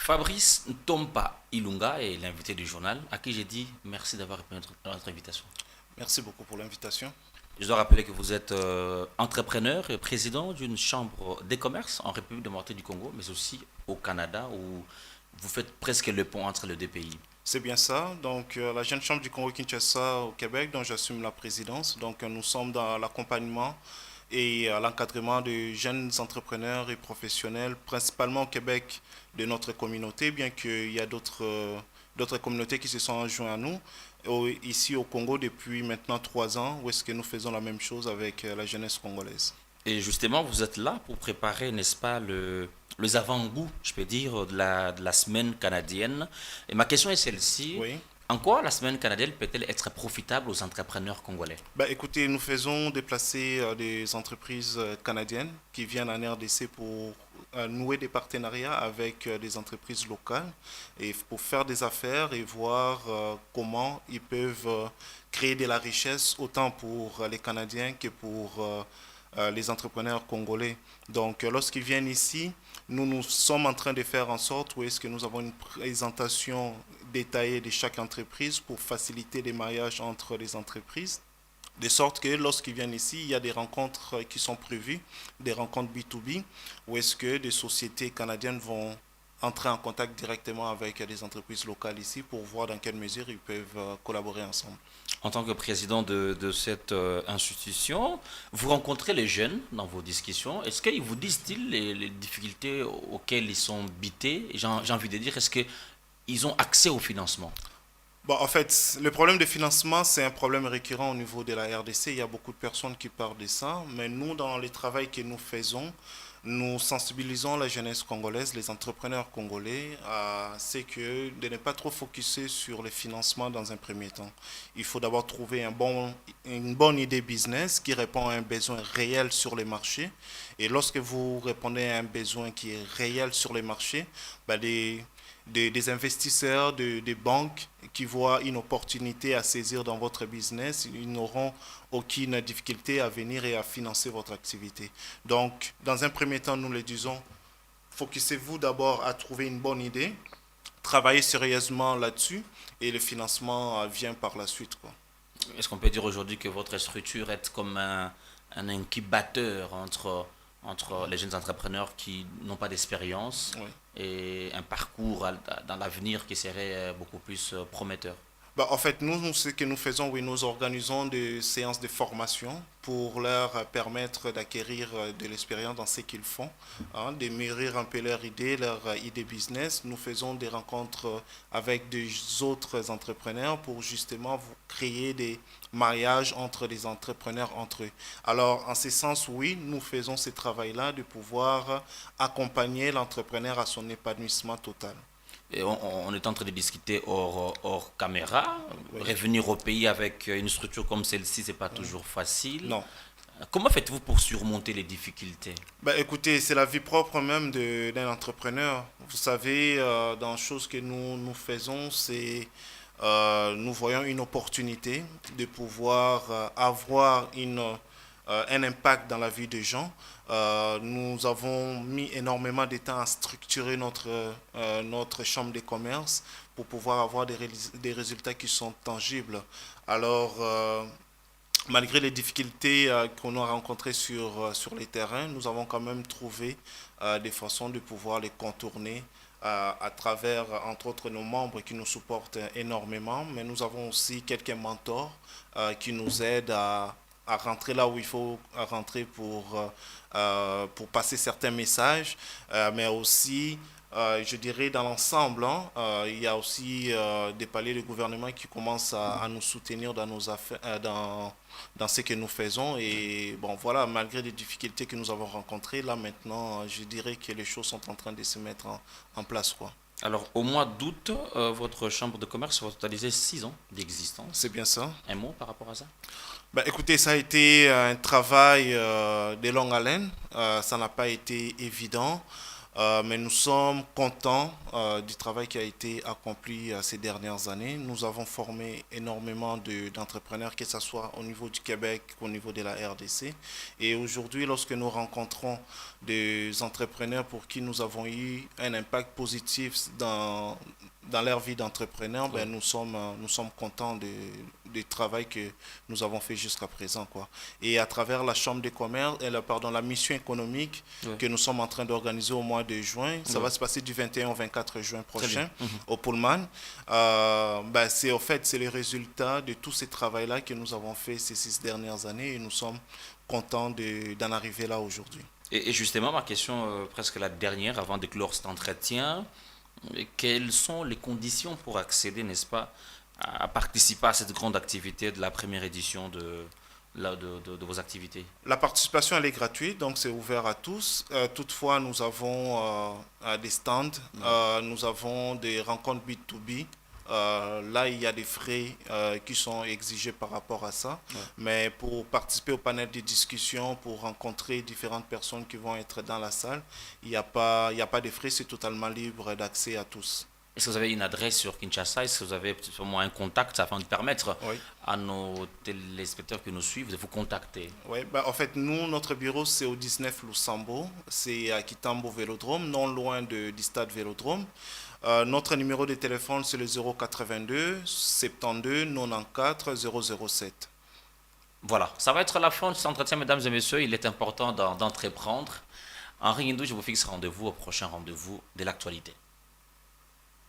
Fabrice Ntompa Ilunga est l'invité du journal, à qui j'ai dit merci d'avoir répondu à notre invitation. Merci beaucoup pour l'invitation. Je dois rappeler que vous êtes entrepreneur et président d'une chambre des commerces en République démocratique du Congo, mais aussi au Canada, où vous faites presque le pont entre les deux pays. C'est bien ça. Donc, la Jeune Chambre du Congo-Kinshasa au Québec, dont j'assume la présidence. Donc, nous sommes dans l'accompagnement et l'encadrement de jeunes entrepreneurs et professionnels, principalement au Québec, de notre communauté, bien qu'il y a d'autres communautés qui se sont jointes à nous. Ici au Congo, depuis maintenant 3 ans, où est-ce que nous faisons la même chose avec la jeunesse congolaise. Et justement, vous êtes là pour préparer, n'est-ce pas, les avant-goûts, je peux dire, de la semaine canadienne. Et ma question est celle-ci. Oui. En quoi la semaine canadienne peut-elle être profitable aux entrepreneurs congolais? Bah, écoutez, nous faisons déplacer des entreprises canadiennes qui viennent en RDC pour nouer des partenariats avec des entreprises locales et pour faire des affaires et voir comment ils peuvent créer de la richesse autant pour les Canadiens que pour les entrepreneurs congolais. Donc, lorsqu'ils viennent ici, nous sommes en train de faire en sorte où est-ce que nous avons une présentation détaillée de chaque entreprise pour faciliter les mariages entre les entreprises. De sorte que lorsqu'ils viennent ici, il y a des rencontres qui sont prévues, des rencontres B2B, où est-ce que des sociétés canadiennes vont entrer en contact directement avec des entreprises locales ici pour voir dans quelle mesure ils peuvent collaborer ensemble. En tant que président de cette institution, vous rencontrez les jeunes dans vos discussions. Est-ce qu'ils vous disent-ils les difficultés auxquelles ils sont bités? J'ai envie de dire, est-ce qu'ils ont accès au financement? Bon, en fait, le problème de financement, c'est un problème récurrent au niveau de la RDC. Il y a beaucoup de personnes qui parlent de ça, mais nous, dans le travail que nous faisons, nous sensibilisons la jeunesse congolaise, les entrepreneurs congolais, à ce que de ne pas trop focuser sur le financement dans un premier temps. Il faut d'abord trouver une bonne idée business qui répond à un besoin réel sur les marchés. Et lorsque vous répondez à un besoin qui est réel sur les marchés, ben des investisseurs, des banques qui voient une opportunité à saisir dans votre business, ils n'auront aucune difficulté à venir et à financer votre activité. Donc, dans un premier temps, nous le disons, focussez-vous d'abord à trouver une bonne idée, travaillez sérieusement là-dessus et le financement vient par la suite, quoi. Est-ce qu'on peut dire aujourd'hui que votre structure est comme un incubateur entre les jeunes entrepreneurs qui n'ont pas d'expérience Oui. et un parcours dans l'avenir qui serait beaucoup plus prometteur? Bah, en fait, nous, ce que nous faisons, oui, nous organisons des séances de formation pour leur permettre d'acquérir de l'expérience dans ce qu'ils font, hein, de mûrir un peu leur idée business. Nous faisons des rencontres avec des autres entrepreneurs pour justement créer des mariages entre les entrepreneurs entre eux. Alors, en ce sens, oui, nous faisons ce travail-là de pouvoir accompagner l'entrepreneur à son épanouissement total. Et on est en train de discuter hors caméra. Oui. Revenir au pays avec une structure comme celle-ci, c'est pas Mm. toujours facile. Non. Comment faites-vous pour surmonter les difficultés? Bah, écoutez, c'est la vie propre même d'un entrepreneur. Vous savez, dans les choses que nous faisons, c'est nous voyons une opportunité de pouvoir avoir un impact dans la vie des gens. Nous avons mis énormément de temps à structurer notre chambre de commerce pour pouvoir avoir des résultats qui sont tangibles. Alors, malgré les difficultés qu'on a rencontrées sur les terrains, nous avons quand même trouvé des façons de pouvoir les contourner à travers, entre autres, nos membres qui nous supportent énormément, mais nous avons aussi quelques mentors qui nous aident à rentrer là où il faut rentrer pour passer certains messages, mais aussi je dirais dans l'ensemble, hein, il y a aussi des paliers de gouvernement qui commencent à nous soutenir dans nos affaires, dans ce que nous faisons. Et bon, voilà, malgré les difficultés que nous avons rencontrées, là maintenant, je dirais que les choses sont en train de se mettre en place, quoi. Alors, au mois d'août, votre chambre de commerce va totaliser 6 ans d'existence. C'est bien ça. Un mot par rapport à ça? Ben, écoutez, ça a été un travail de longue haleine. Ça n'a pas été évident. Mais nous sommes contents du travail qui a été accompli ces dernières années. Nous avons formé énormément d'entrepreneurs, que ce soit au niveau du Québec, au niveau de la RDC. Et aujourd'hui, lorsque nous rencontrons des entrepreneurs pour qui nous avons eu un impact positif dans leur vie d'entrepreneur, ben, nous sommes contents du travail que nous avons fait jusqu'à présent, quoi. Et à travers la Chambre de commerce, pardon, la mission économique que nous sommes en train d'organiser au mois de juin, ça va se passer du 21 au 24 juin prochain au Pullman. Ben, c'est le résultat de tout ce travail-là que nous avons fait ces 6 dernières années et nous sommes contents d'en arriver là aujourd'hui. Et justement, ma question, presque la dernière, avant de clore cet entretien, quelles sont les conditions pour accéder, n'est-ce pas, à participer à cette grande activité de la première édition de vos activités? La participation, elle est gratuite, donc c'est ouvert à tous. Toutefois, nous avons des stands, nous avons des rencontres B2B. Là, il y a des frais qui sont exigés par rapport à ça. Ouais. Mais pour participer au panel de discussion, pour rencontrer différentes personnes qui vont être dans la salle, il n'y a pas de frais, c'est totalement libre d'accès à tous. Est-ce que vous avez une adresse sur Kinshasa? Est-ce que vous avez sûrement un contact afin de permettre à nos téléspectateurs qui nous suivent de vous contacter? Oui, bah, en fait, notre bureau, c'est au 19 Lusambo. C'est à Kitambo Vélodrome, non loin du stade Vélodrome. Notre numéro de téléphone, c'est le 082 72 94 007. Voilà, ça va être la fin de cet entretien, mesdames et messieurs. Il est important d'entreprendre. Henri Hindou, je vous fixe rendez-vous au prochain rendez-vous de l'actualité.